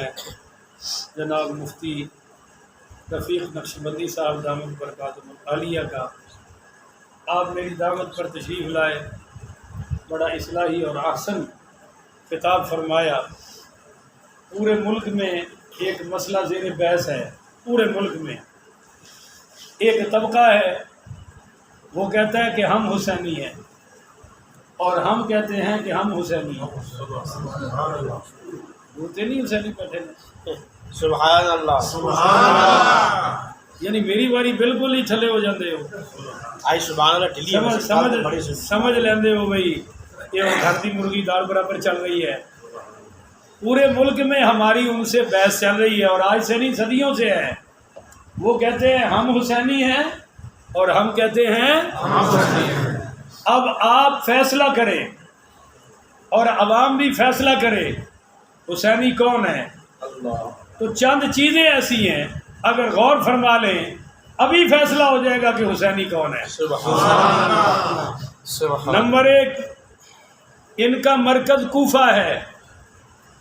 ہے جناب مفتی رفیق نقشبندی صاحب دامت برکاتہم العالیہ کا، آپ میری دعوت پر تشریف لائے، بڑا اصلاحی اور احسن خطاب فرمایا۔ پورے ملک میں ایک مسئلہ زیر بحث ہے، پورے ملک میں ایک طبقہ ہے وہ کہتا ہے کہ ہم حسینی ہیں اور ہم کہتے ہیں کہ ہم حسینی ہیں۔ بولتے نہیں حسینی بیٹھے ہیں، سبحان اللہ سبحان اللہ، یعنی میری باری بالکل ہی تھلے ہو جاندے ہو، آئی سبحان اللہ ٹھلی سمجھ لیندے ہو بھائی یہ گھر کی مرغی دال برابر چل رہی ہے۔ پورے ملک میں ہماری ان سے بحث چل رہی ہے اور آج سے نہیں صدیوں سے ہے۔ وہ کہتے ہیں ہم حسینی ہیں اور ہم کہتے ہیں اب آپ فیصلہ کریں اور عوام بھی فیصلہ کرے حسینی کون ہے۔ تو چند چیزیں ایسی ہیں اگر غور فرما لیں ابھی فیصلہ ہو جائے گا کہ حسینی کون ہے۔ نمبر 1، ان کا مرکز کوفہ ہے،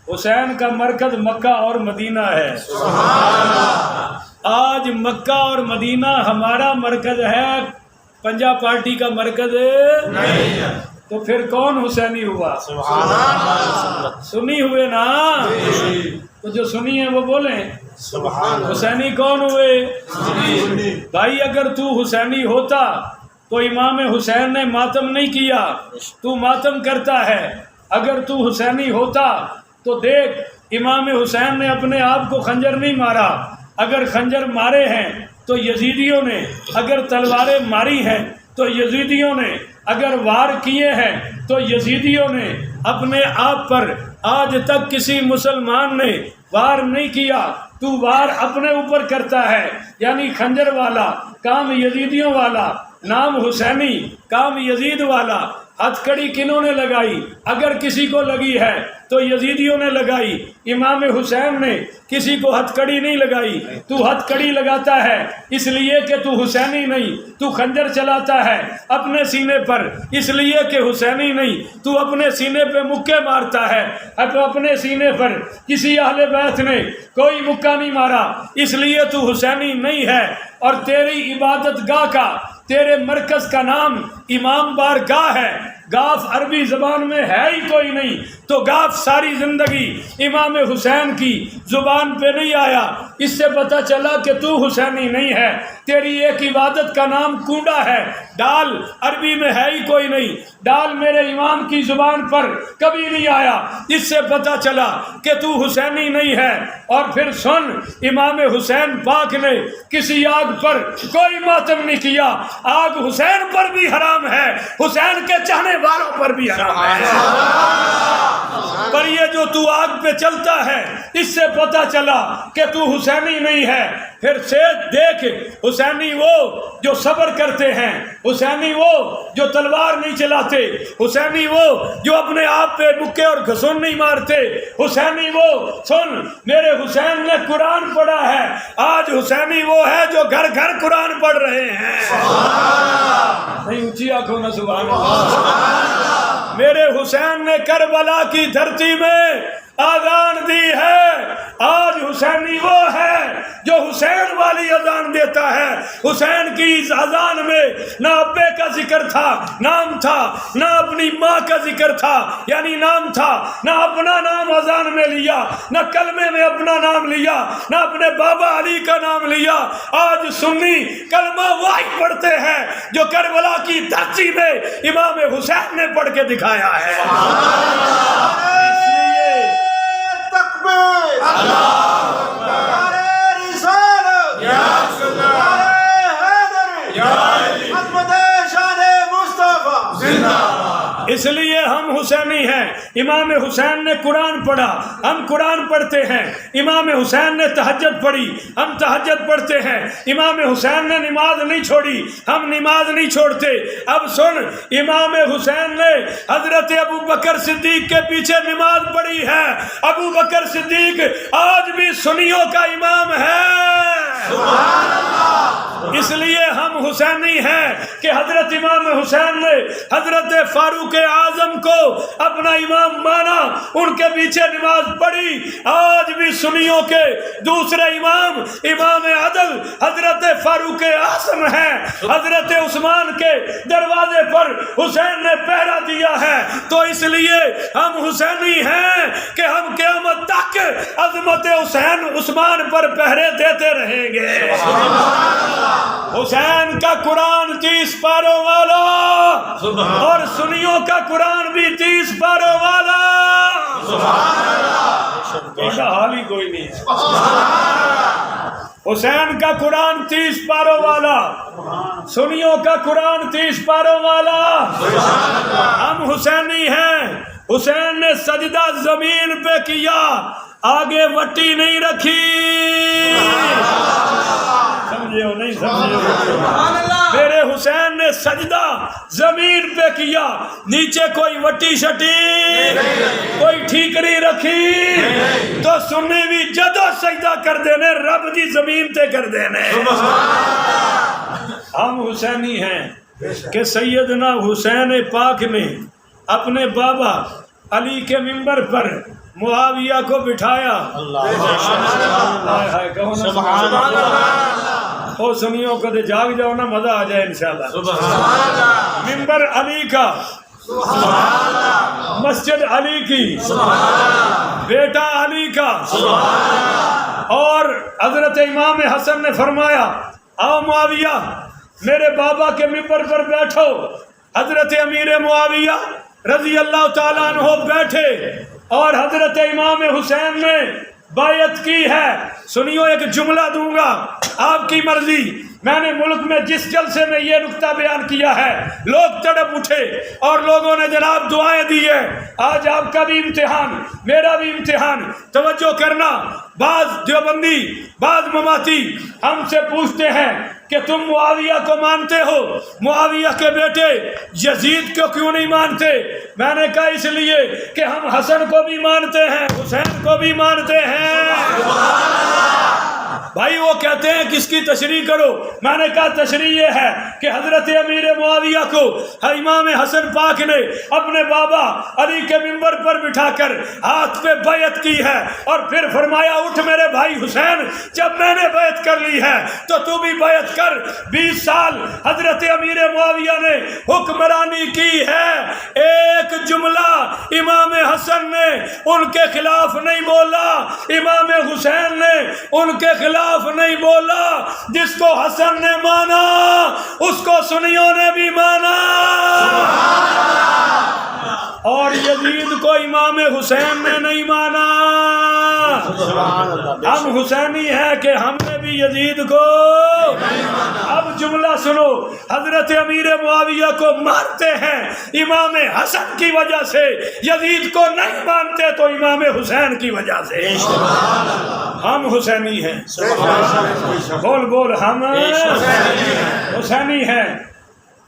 حسین کا مرکز مکہ اور مدینہ ہے۔ آج مکہ اور مدینہ ہمارا مرکز ہے، پنجاب پارٹی کا مرکز نہیں ہے، تو پھر کون حسینی ہوا؟ سنی ہوئے نا؟ تو جو سنی ہے وہ بولیں حسینی کون ہوئے؟ بھائی اگر تو حسینی ہوتا تو امام حسین نے ماتم نہیں کیا، تو ماتم کرتا ہے۔ اگر تو حسینی ہوتا تو دیکھ امام حسین نے اپنے آپ کو خنجر نہیں مارا، اگر خنجر مارے ہیں تو یزیدیوں نے، اگر تلواریں ماری ہیں تو یزیدیوں نے، اگر وار کیے ہیں تو یزیدیوں نے۔ اپنے آپ پر آج تک کسی مسلمان نے وار نہیں کیا، تو وار اپنے اوپر کرتا ہے، یعنی خنجر والا کام یزیدیوں والا، نام حسینی کام یزید والا۔ ہتھ کڑی کنہوں نے لگائی؟ اگر کسی کو لگی ہے تو یزیدیوں نے لگائی، امام حسین نے کسی کو ہتھ کڑی نہیں لگائی۔ تو ہتھ کڑی لگاتا ہے اس لیے کہ تو حسینی نہیں، تو خنجر چلاتا ہے اپنے سینے پر اس لیے کہ حسینی نہیں، تو اپنے سینے پہ مکے مارتا ہے، اپنے سینے پر کسی اہل بیت نے کوئی مکہ نہیں مارا اس لیے تو حسینی نہیں ہے۔ اور تیری عبادت گاہ کا، تیرے مرکز کا نام امام بار گاہ ہے، گاف عربی زبان میں ہے ہی کوئی نہیں، تو گاف ساری زندگی امام حسین کی زبان پہ نہیں آیا، اس سے پتہ چلا کہ تو حسینی نہیں ہے۔ تیری ایک عبادت کا نام کونڈا ہے، ڈال عربی میں ہے ہی کوئی نہیں، ڈال میرے امام کی زبان پر کبھی نہیں آیا، اس سے پتہ چلا کہ تو حسینی نہیں ہے۔ اور پھر سن، امام حسین پاک نے کسی آگ پر کوئی ماتم نہیں کیا، آگ حسین پر بھی حرام ہے، حسین کے چاہنے والوں پر بھی حرام ہے۔ پر یہ جو تو آگ پہ چلتا ہے اس سے پتہ چلا کہ تو حسینی نہیں ہے۔ پھر سے دیکھ، حسینی وہ جو صبر کرتے ہیں، حسینی وہ جو تلوار نہیں چلاتے، حسینی وہ جو اپنے آپ پہ مکے اور گھسون نہیں مارتے، حسینی وہ، سن میرے حسین نے قرآن پڑھا ہے، آج حسینی وہ ہے جو گھر گھر قرآن پڑھ رہے ہیں۔ نہیں اونچی آنکھوں نا سبحان اللہ۔ میرے حسین نے کربلا کی دھرتی میں آذان دی ہے، آج حسینی وہ ہے جو حسین والی اذان دیتا ہے۔ حسین کی اس اذان میں نہ ابے کا ذکر تھا، نام تھا، نہ اپنی ماں کا ذکر تھا یعنی نام تھا، نہ اپنا نام اذان میں لیا، نہ کلمے میں اپنا نام لیا، نہ اپنے بابا علی کا نام لیا۔ آج سنی کلمہ واحد پڑھتے ہیں جو کربلا کی دھرتی میں امام حسین نے پڑھ کے دکھایا ہے۔ اس لیے ہم حسینی ہیں۔ امام حسین نے قرآن پڑھا، ہم قرآن پڑھتے ہیں۔ امام حسین نے تہجد پڑھی، ہم تہجد پڑھتے ہیں۔ امام حسین نے نماز نہیں چھوڑی، ہم نماز نہیں چھوڑتے۔ اب سن، امام حسین نے حضرت ابو بکر صدیق کے پیچھے نماز پڑھی ہے۔ ابو بکر صدیق آج بھی سنیوں کا امام ہے۔ سبحان اللہ۔ اس لیے ہم حسینی ہیں کہ حضرت امام حسین نے حضرت فاروق اعظم کو اپنا امام مانا، ان کے پیچھے نماز پڑھی۔ آج بھی سنیوں کے دوسرے امام امام عدل حضرت فاروق اعظم ہیں۔ حضرت عثمان کے دروازے پر حسین نے پہرا دیا ہے، تو اس لیے ہم حسینی ہیں کہ ہم قیامت تک عظمت حسین عثمان پر پہرے دیتے رہیں گے۔ حسین کا قرآن 30 پاروں والا اور سنیوں کا قرآن بھی 30 پاروں والا۔ ایسا حال ہی کوئی نہیں ہے۔ حسین کا قرآن 30 پاروں والا، سنیوں کا قرآن 30 پاروں والا۔ ہم حسینی ہیں۔ حسین نے سجدہ زمین پہ کیا، آگے وٹی نہیں رکھی۔ سمجھے ہو نہیں سمجھے ہو؟ میرے حسین نے سجدہ زمین پہ کیا، نیچے کوئی وٹی شٹی کوئی ٹھیکری رکھی، تو سنی بھی جدو سجدہ کر دینے، رب دی زمین تے کر دینے۔ ہم حسینی ہیں کہ سیدنا حسین پاک نے اپنے بابا علی کے منبر پر معاویہ کو بٹھایا۔ سبحان اللہ۔ او سنیوں کو دے جاگ جاؤ نا، مزہ آ جائے انشاءاللہ۔ منبر علی کا، مسجد علی کی، بیٹا علی کا، اور حضرت امام حسن نے فرمایا آؤ معاویہ میرے بابا کے منبر پر بیٹھو۔ حضرت امیر معاویہ رضی اللہ تعالیٰ عنہ بیٹھے اور حضرت امام حسین نے بیعت کی ہے۔ سنیو ایک جملہ دوں گا، آپ کی مرضی۔ میں نے ملک میں جس جلسے میں یہ نکتہ بیان کیا ہے، لوگ تڑپ اٹھے اور لوگوں نے جناب دعائیں دی ہیں۔ آج آپ کا بھی امتحان، میرا بھی امتحان، توجہ کرنا۔ بعض دیوبندی، بعض مماتی ہم سے پوچھتے ہیں کہ تم معاویہ کو مانتے ہو، معاویہ کے بیٹے یزید کو کیوں نہیں مانتے؟ میں نے کہا اس لیے کہ ہم حسن کو بھی مانتے ہیں، حسین کو بھی مانتے ہیں۔ بھائی وہ کہتے ہیں کس کی تشریح کرو؟ میں نے کہا تشریح یہ ہے کہ حضرت امیر معاویہ کو امام حسن پاک نے اپنے بابا علی کے منبر پر بٹھا کر ہاتھ پہ بیعت کی ہے، اور پھر فرمایا اٹھ میرے بھائی حسین، جب میں نے بیعت کر لی ہے تو تو بھی بیعت کر۔ 20 سال حضرت امیر معاویہ نے حکمرانی کی ہے، ایک جملہ امام حسن نے ان کے خلاف نہیں بولا، امام حسین نے ان کے خلاف نہیں بولا۔ جس کو حسن نے مانا اس کو سنیوں نے بھی مانا، اور یزید کو امام حسین نے نہیں مانا۔ ہم حسینی ہیں کہ ہم نے بھی یزید کو۔ اب جملہ سنو، حضرت امیر معاویہ کو مانتے ہیں امام حسن کی وجہ سے، یزید کو نہیں مانتے تو امام حسین کی وجہ سے۔ ہم حسینی ہیں، بول بول ہم حسینی ہیں۔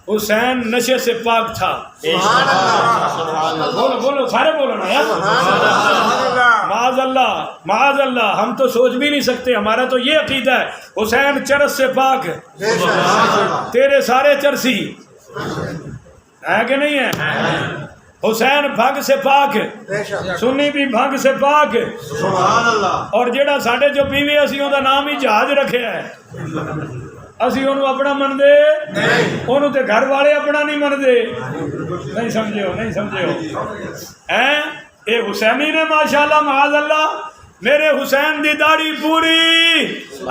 حسین نشے سے پاک تھا۔ بولو بولو سارے بولو نا یار۔ معاذ اللہ معاذ اللہ، ہم تو سوچ بھی نہیں سکتے، ہمارا تو یہ عقیدہ ہے حسین چرس سے پاک ہے۔ تیرے سارے چرسی ہے کہ نہیں ہے؟ حسین بھنگ سے پاک ہے، سنی بھی بھنگ سے پاک ہے۔ اور جیڑا ساڈے جو بیوی اسی اوندا نام ہی جہاز رکھیا ہے، اسی انہوں اپنا من دے، انہوں تے گھر والے اپنا نہیں من دے۔ نہیں سمجھے ہو نہیں سمجھے ہو؟ اے حسینی نے ماشاءاللہ معاذ اللہ، میرے حسین دی داڑھی پوری۔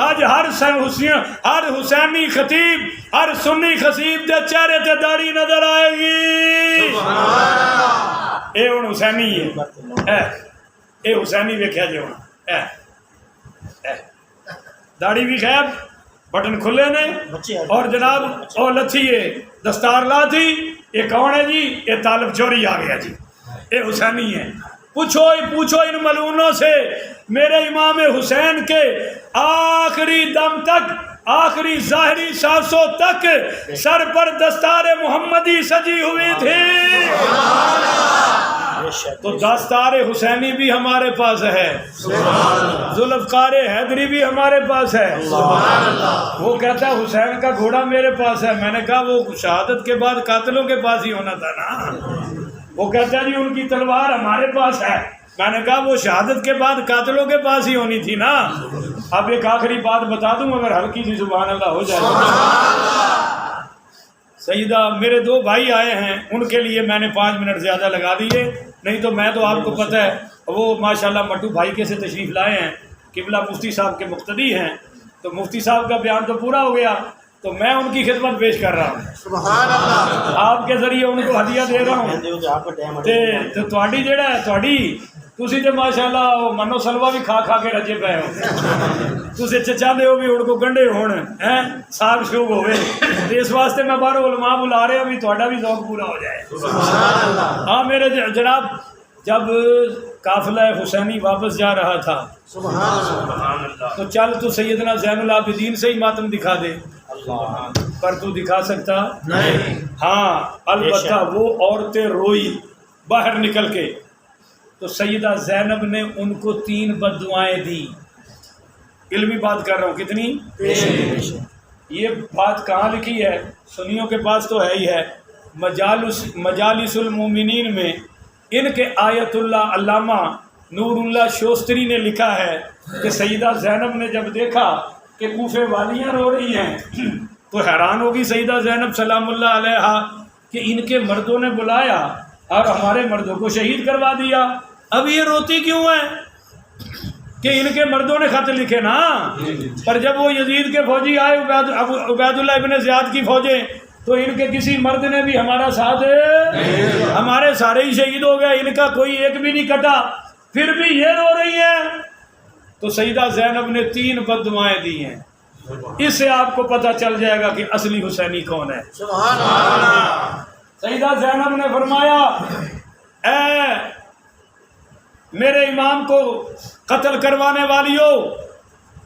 آج ہر حسینی خطیب، ہر سنی خطیب دے چہرے تے داڑھی نظر آئے گی۔ اے ہن حسینی ہے، اے حسینی ویکھیا جی ہن، داڑھی بھی خیر بٹن کھلے نے، اور جناب او لتھی ہے دستار لا تھی، یہ کون ہے جی؟ یہ طالب چوری آ گیا جی، یہ حسینی ہے۔ پوچھو ان ملعونوں سے، میرے امام حسین کے آخری دم تک، آخری ظاہری سانسوں تک سر پر دستار محمدی سجی ہوئی تھی، تو دستار حسینی بھی ہمارے پاس ہے۔ ذوالفقار حیدری بھی ہمارے پاس ہے، وہ کہتا ہے حسین کا گھوڑا میرے پاس ہے۔ میں نے کہا وہ شہادت کے بعد قاتلوں کے پاس ہی ہونا تھا نا۔ وہ کہتا ہے جی ان کی تلوار ہمارے پاس ہے۔ میں نے کہا وہ شہادت کے بعد قاتلوں کے پاس ہی ہونی تھی نا۔ اب ایک آخری بات بتا دوں اگر ہلکی سی سبحان اللہ ہو جائے۔ سیدہ میرے 2 بھائی آئے ہیں، ان کے لیے میں نے 5 منٹ زیادہ لگا دیے، نہیں تو میں تو آپ کو پتہ ہے وہ ماشاءاللہ مٹو بھائی کے سے تشریف لائے ہیں، قبلہ مفتی صاحب کے مقتدی ہیں، تو مفتی صاحب کا بیان تو پورا ہو گیا، تو میں ان کی خدمت پیش کر رہا ہوں، سبحان اللہ، آپ کے ذریعے ان کو ہدیہ دے رہا ہوں۔ تے تہاڈی جڑا ہے تہاڈی تسی تے ماشاءاللہ منو سلوا بھی کھا کھا کے رجے پے ہو، تسی چاہتے ہو بھی ان کو گنڈے ہون ہیں ساگ شوگ ہوئے، تو اس واسطے میں باہر علماء بلا رہے ہیں بھی تہاڈا بھی ذوق پورا ہو جائے۔ ہاں میرے جناب، جب قافلہ حسینی واپس جا رہا تھا تو چل تو سیدنا زین العابدین سے ہی ماتم دکھا دے، پر تو دکھا سکتا نہیں۔ ہاں البتہ وہ عورتیں روئی باہر نکل کے، تو سیدہ زینب نے ان کو 3 بددعائیں دی۔ علمی بات کر رہا ہوں، کتنی؟ یہ بات کہاں لکھی ہے؟ سنیوں کے پاس تو ہے ہی ہے، مجالس المومنین میں ان کے آیت اللہ علامہ نور اللہ شوستری نے لکھا ہے کہ سیدہ زینب نے جب دیکھا کہ کوفے والیاں رو رہی ہیں تو حیران ہوگی سیدہ زینب سلام اللہ علیہا کہ ان کے مردوں نے بلایا اور ہمارے مردوں کو شہید کروا دیا، اب یہ روتی کیوں ہیں؟ کہ ان کے مردوں نے خط لکھے نا، پر جب وہ یزید کے فوجی آئے عبید اللہ ابن زیاد کی فوجیں، تو ان کے کسی مرد نے بھی ہمارا ساتھ ہمارے سارے ہی شہید ہو گئے، ان کا کوئی ایک بھی نہیں کٹا، پھر بھی یہ رو رہی ہیں۔ تو سیدہ زینب نے 3 بددعائیں دی ہیں، اس سے آپ کو پتہ چل جائے گا کہ اصلی حسینی کون ہے۔ سبحان اللہ، سیدہ زینب نے فرمایا اے میرے امام کو قتل کروانے والیوں،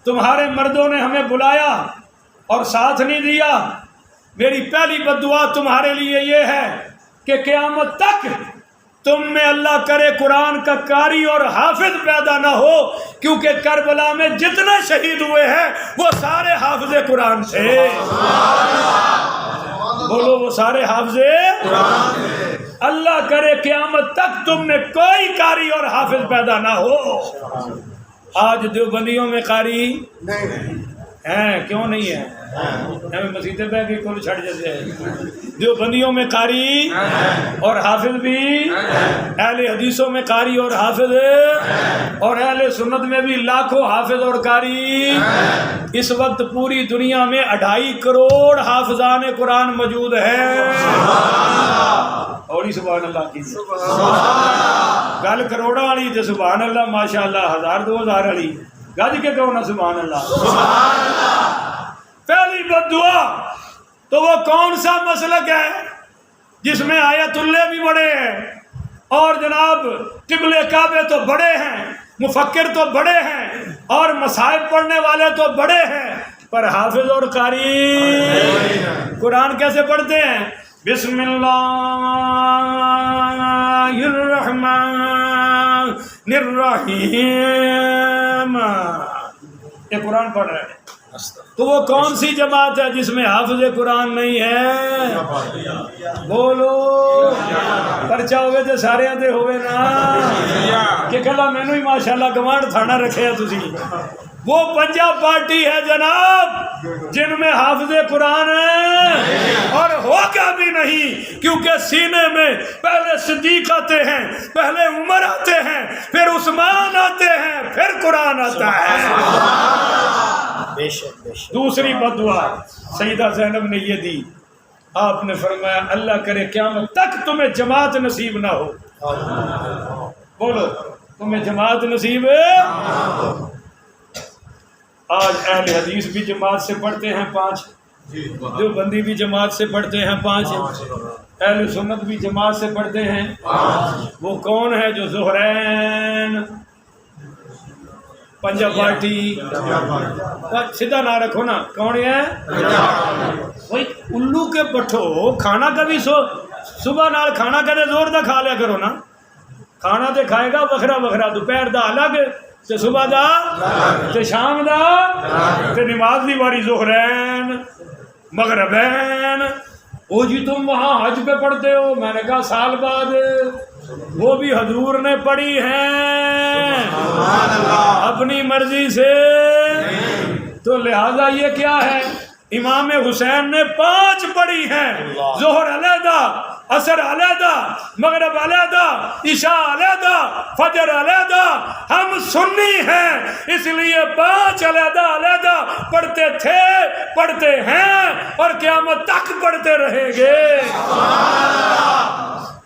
تمہارے مردوں نے ہمیں بلایا اور ساتھ نہیں دیا، میری پہلی بددعا تمہارے لیے یہ ہے کہ قیامت تک تم میں اللہ کرے قرآن کا قاری اور حافظ پیدا نہ ہو، کیونکہ کربلا میں جتنے شہید ہوئے ہیں وہ سارے حافظ قرآن تھے۔ بولو وہ سارے حافظ قرآن تھے۔ اللہ کرے قیامت تک تم میں کوئی قاری اور حافظ پیدا نہ ہو۔ آج دیوبندیوں میں قاری ہیں، کیوں نہیں ہے؟ ہمیں مسیطے پہ بھی کل چھڑ جاتے ہیں۔ دیوبندیوں میں قاری اور حافظ بھی، اہل حدیثوں میں قاری اور حافظ، اور اہل سنت میں بھی لاکھوں حافظ اور قاری۔ اس وقت پوری دنیا میں 2.5 کروڑ حافظان قرآن موجود ہیں۔ اور سبحان اللہ کی گل کروڑوں والی تو سبحان اللہ ماشاء اللہ 1000-2000 والی گج کے کہو نا سبحان اللہ۔ پہلی بددعا تو وہ کون سا مسلک ہے جس میں آیت اللہ بھی بڑے ہیں اور جناب قبل کعبے تو بڑے ہیں، مفکر تو بڑے ہیں اور مصائب پڑھنے والے تو بڑے ہیں، پر حافظ اور قاری قرآن کیسے پڑھتے ہیں؟ بسم اللہ الرحمن الرحیم، یہ قرآن پڑھ رہے ہیں۔ تو وہ کون سی جماعت ہے جس میں حافظ قرآن نہیں ہے؟ بولو پرچہ ہوئے تو سارے دے ہوئے نا کہ کلا مینو ہی ماشاءاللہ گوانڈ تھانا رکھے تسی۔ وہ پنجاب پارٹی ہے جناب جن میں حافظ قرآن ہے، اور ہوگا بھی نہیں، کیونکہ سینے میں پہلے صدیق آتے ہیں، پہلے عمر آتے ہیں، پھر عثمان آتے ہیں، پھر قرآن آتا ہے۔ دوسری بددعا سیدہ زینب نے یہ دی، آپ نے فرمایا اللہ کرے قیامت تک تمہیں جماعت نصیب نہ ہو۔ بولو تمہیں جماعت نصیب ہے؟ آج اہل حدیث بھی جماعت سے پڑھتے ہیں 5، دیوبندی بھی جماعت سے پڑھتے ہیں 5، اہل سنت بھی جماعت سے پڑھتے ہیں 5۔ وہ کون ہے جو ظہرین پنجاب پارٹی؟ سیدھا نہ رکھو نا، کون ہے؟ وہی الو کے پٹھو کھانا کبھی صبح نال کھانا کدے زور دا کھا لیا کرو نا، کھانا تے کھائے گا وکھرا وکھرا، دوپہر دا الگ، تے صبح دا تے شام دا تے نماز دی واری ظہرین مغربین. وہ جی تم وہاں حج پہ پڑھتے ہو؟ میں نے کہا سال بعد. وہ بھی حضور نے پڑھی ہیں اپنی مرضی سے. تو لہذا یہ کیا ہے؟ امام حسین نے 5 پڑھی ہیں. ظہر علیحدہ، عصر علیحدہ، مغرب علیحدہ، عشاء علیحدہ، فجر علیحدہ. ہم سنی ہیں اس لیے 5 علیحدہ علیحدہ پڑھتے تھے، پڑھتے ہیں اور قیامت تک پڑھتے رہیں گے.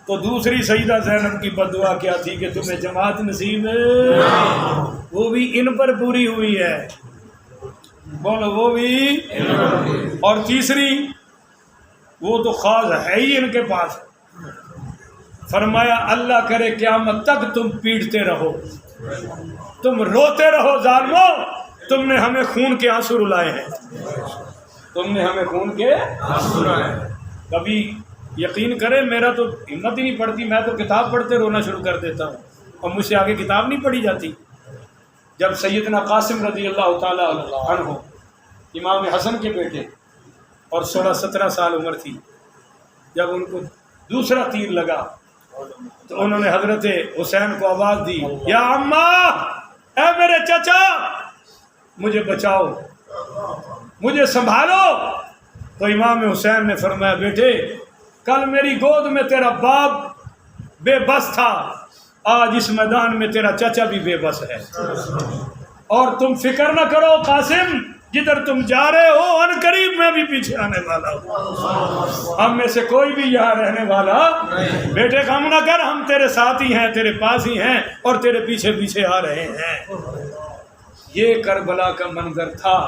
تو دوسری سیدہ زینب کی بددعا کیا تھی کہ تمہیں جماعت نصیب ہے، وہ بھی ان پر پوری ہوئی ہے. بولو وہ بھی. اور تیسری وہ تو خاص ہے ہی ان کے پاس. فرمایا اللہ کرے قیامت تک تم پیٹتے رہو، تم روتے رہو ظالمو، تم نے ہمیں خون کے آنسو رلائے ہیں، تم نے ہمیں خون کے آنسو رلائے ہیں. کبھی یقین کرے میرا تو ہمت ہی نہیں پڑتی، میں تو کتاب پڑھتے رونا شروع کر دیتا ہوں اور مجھ سے آگے کتاب نہیں پڑھی جاتی. جب سیدنا قاسم رضی اللہ تعالی عنہ امام حسن کے بیٹے اور 16-17 سال عمر تھی، جب ان کو دوسرا تیر لگا تو انہوں نے حضرت حسین کو آواز دی، یا اماں، اے میرے چچا مجھے بچاؤ، مجھے سنبھالو. تو امام حسین نے فرمایا بیٹے کل میری گود میں تیرا باپ بے بس تھا، آج اس میدان میں تیرا چچا بھی بے بس ہے. اور تم فکر نہ کرو قاسم، جدھر تم جا رہے ہو ان قریب میں بھی پیچھے آنے والا ہوں، ہم میں سے کوئی بھی یہاں رہنے والا. بیٹے غم نہ کر، ہم تیرے ساتھ ہی ہیں، تیرے پاس ہی ہیں اور تیرے پیچھے پیچھے آ رہے ہیں. یہ کربلا کا منظر تھا.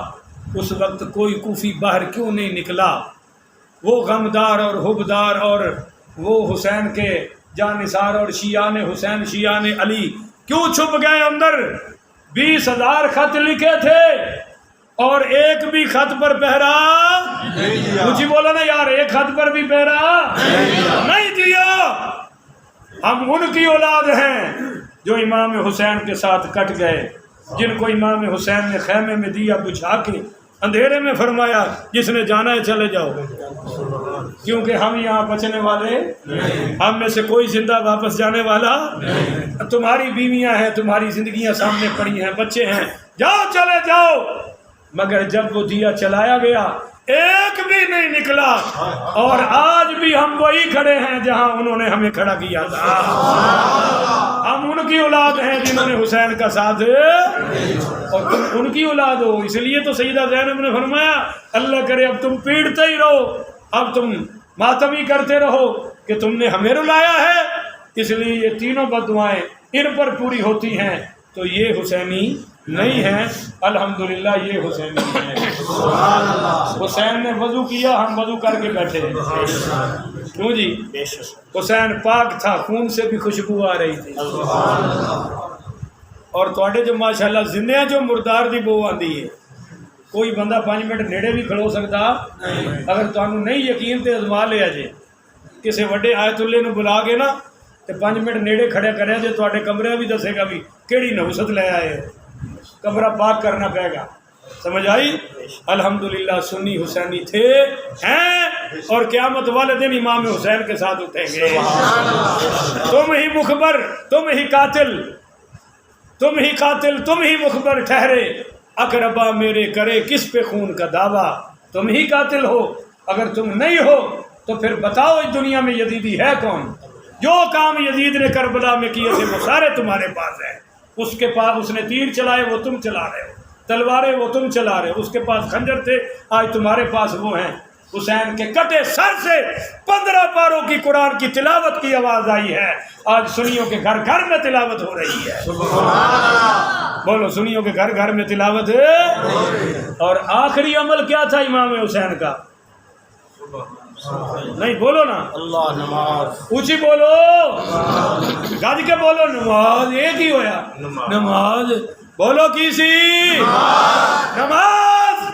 اس وقت کوئی کوفی باہر کیوں نہیں نکلا؟ وہ غمدار اور حبدار اور وہ حسین کے جانثار اور شیعان حسین شیعان علی کیوں چھپ گئے اندر؟ 20,000 خط لکھے تھے اور ایک بھی خط پر پہرا مجھے بولا نا یار، ایک خط پر بھی پہرا نہیں دیا. ہم ان کی اولاد ہیں جو امام حسین کے ساتھ کٹ گئے، جن کو امام حسین نے خیمے میں دیا بجھا کے، اندھیرے میں فرمایا جس نے جانا ہے چلے جاؤ، کیونکہ ہم یہاں بچنے والے، ہم میں سے کوئی زندہ واپس جانے والا. تمہاری بیویاں ہیں، تمہاری زندگیاں سامنے پڑی ہیں، بچے ہیں، جاؤ چلے جاؤ. مگر جب وہ دیا چلایا گیا ایک بھی نہیں نکلا. اور آج بھی ہم وہی کھڑے ہیں جہاں انہوں نے ہمیں کھڑا کیا تھا. ہم ان کی اولاد ہیں جنہوں نے حسین کا ساتھ، اور تم ان کی اولاد ہو. اس لیے تو سیدہ زینب نے فرمایا اللہ کرے اب تم پیٹتے ہی رہو، اب تم ماتم ہی کرتے رہو کہ تم نے ہمیں رلایا ہے. اس لیے یہ تینوں بددعائیں ان پر پوری ہوتی ہیں. تو یہ حسینی نہیں ہیں، الحمدللہ یہ حسینی ہیں. حسین نے وضو کیا، ہم وضو کر کے بیٹھے ہیں. کیوں جی؟ حسین پاک تھا، خون سے بھی خوشبو آ رہی تھی. اور تواڈے جو ماشاءاللہ زندے ہیں جو مردار دی بو آندی ہے. کوئی بندہ 5 منٹ نیڑے بھی کھڑو سکتا. اگر تانوں نہیں یقین تے ازما لیا جے، کسی وڈے آیت اللہ نو بلا کے نا تے 5 منٹ نیڑے کھڑے کرے جے، تواڈے کمرے بھی دسے گا بھی کیڑی نحوست لے آئے، کمرہ پاک کرنا پڑے گا. سمجھ آئی؟ الحمدللہ سنی حسینی تھے ہیں اور قیامت والے دن امام حسین کے ساتھ اٹھیں گے. تم ہی مخبر، تم ہی قاتل، تم ہی قاتل، تم ہی مخبر ٹھہرے. اقربا میرے کرے کس پہ خون کا دعویٰ، تم ہی قاتل ہو. اگر تم نہیں ہو تو پھر بتاؤ اس دنیا میں یزیدی ہے کون؟ جو کام یزید نے کربلا میں کیے تھے وہ سارے تمہارے پاس ہیں. اس کے پاس اس نے تیر چلائے، وہ تم چلا رہے ہو، تلواریں وہ تم چلا رہے ہو. اس کے پاس خنجر تھے، آج تمہارے پاس وہ ہیں. حسین کے کٹے سر سے 15 پاروں کی قرآن کی تلاوت کی آواز آئی ہے. آج سنیوں کے گھر گھر میں تلاوت ہو رہی ہے. بولو سنیوں کے گھر گھر میں تلاوت ہے. اور آخری عمل کیا تھا امام حسین کا؟ نہیں بولو نا، اللہ نماز، اونچی بولو، گج کے بولو. نماز ایک ہی ہویا، نماز بولو کیسی نماز.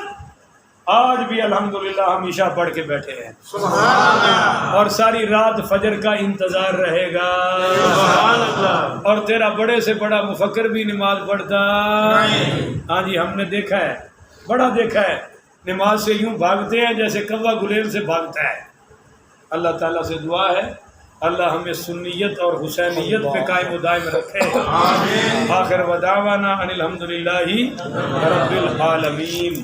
آج بھی الحمدللہ ہمیشہ پڑھ کے بیٹھے ہیں سبحان اللہ اور ساری رات فجر کا انتظار رہے گا سبحان اللہ اور تیرا بڑے سے بڑا مفکر بھی نماز پڑھتا ہاں جی ہم نے دیکھا ہے بڑا دیکھا ہے نماز سے یوں بھاگتے ہیں جیسے کوہ گلیل سے بھاگتا ہے اللہ تعالیٰ سے دعا ہے اللہ ہمیں سنیت اور حسینیت پہ قائم و دائم رکھے آخر ودعوانا ان الحمدللہ رب العالمین